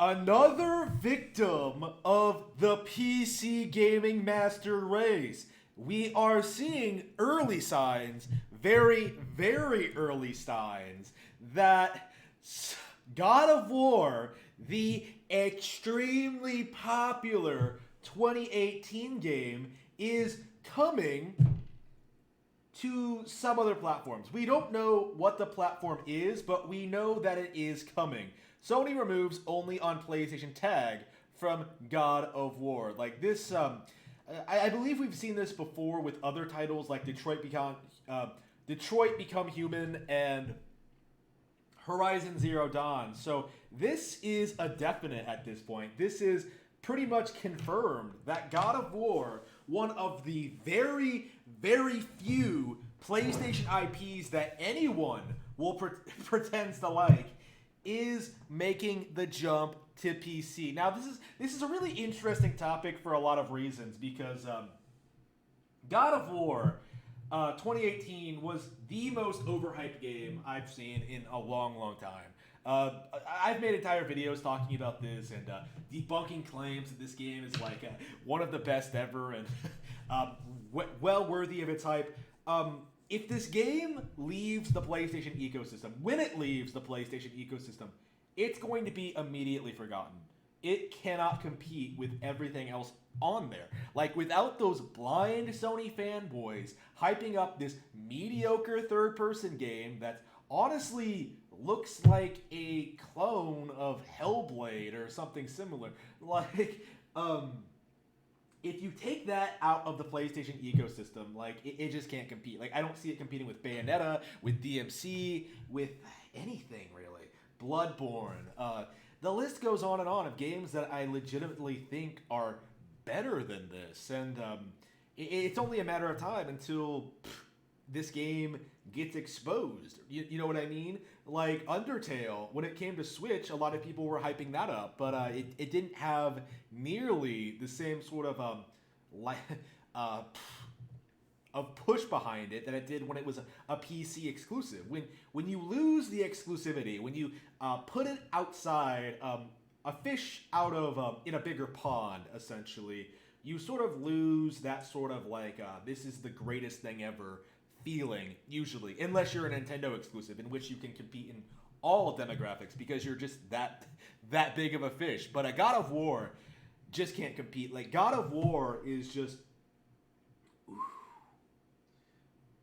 Another victim of the PC gaming master race. We are seeing early signs, very, very early signs, that God of War, the extremely popular 2018 game, is coming to some other platforms. We don't know what the platform is, but we know that it is coming. Sony removes only on PlayStation tag from God of War. Like this, I believe we've seen this before with other titles like Detroit Become Human and Horizon Zero Dawn. So this is a definite at this point. This is pretty much confirmed that God of War, one of the very, very few PlayStation IPs that anyone will pretends to like, is making the jump to PC. Now, this is a really interesting topic for a lot of reasons because God of War 2018 was the most overhyped game I've seen in a long, long time. I've made entire videos talking about this and debunking claims that this game is like one of the best ever and well worthy of its hype. If this game leaves the PlayStation ecosystem, when it leaves the PlayStation ecosystem, it's going to be immediately forgotten. It cannot compete with everything else on there. Like, without those blind Sony fanboys hyping up this mediocre third-person game that honestly looks like a clone of Hellblade or something similar. Like, if you take that out of the PlayStation ecosystem, like, it just can't compete. Like, I don't see it competing with Bayonetta, with DMC, with anything, really. Bloodborne. The list goes on and on of games that I legitimately think are better than this. And it's only a matter of time until this game gets exposed. You know what I mean? Like Undertale, when it came to Switch, a lot of people were hyping that up, but it didn't have nearly the same sort of of push behind it that it did when it was a PC exclusive. When you lose the exclusivity, when you put it outside, a fish out of in a bigger pond, essentially, you sort of lose that sort of like this is the greatest thing ever feeling, usually, unless you're a Nintendo exclusive, in which you can compete in all demographics because you're just that big of a fish. But a God of War just can't compete. Like, God of War is just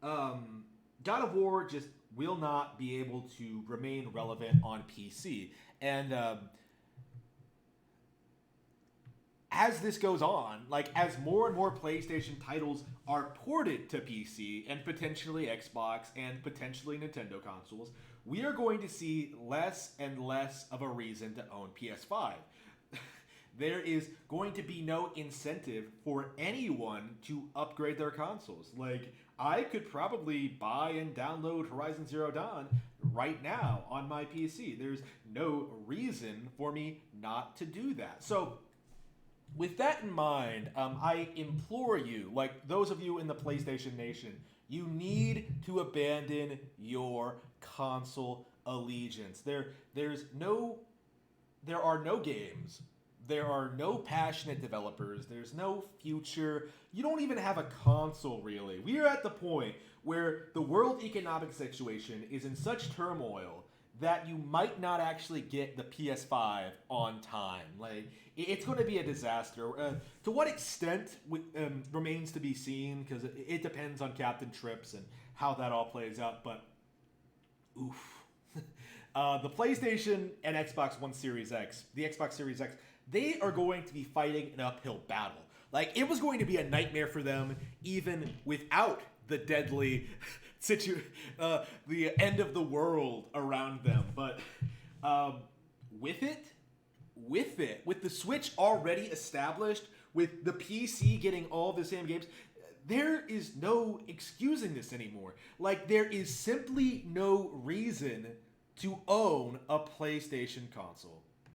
God of War just will not be able to remain relevant on PC. And as this goes on, like as more and more PlayStation titles are ported to PC and potentially Xbox and potentially Nintendo consoles, we are going to see less and less of a reason to own PS5. There is going to be no incentive for anyone to upgrade their consoles. Like, I could probably buy and download Horizon Zero Dawn right now on my PC. There's no reason for me not to do that. So, with that in mind, I implore you, like those of you in the PlayStation Nation, you need to abandon your console allegiance. There are no games. There are no passionate developers. There's no future. You don't even have a console, really. We are at the point where the world economic situation is in such turmoil that you might not actually get the PS5 on time. Like, it's going to be a disaster. To what extent remains to be seen, because it depends on Captain Trips and how that all plays out. But, oof. The PlayStation and Xbox One Series X, the Xbox Series X, they are going to be fighting an uphill battle. Like, it was going to be a nightmare for them even without the deadly the end of the world around them. But with the Switch already established, with the PC getting all the same games, there is no excusing this anymore. Like, there is simply no reason to own a PlayStation console.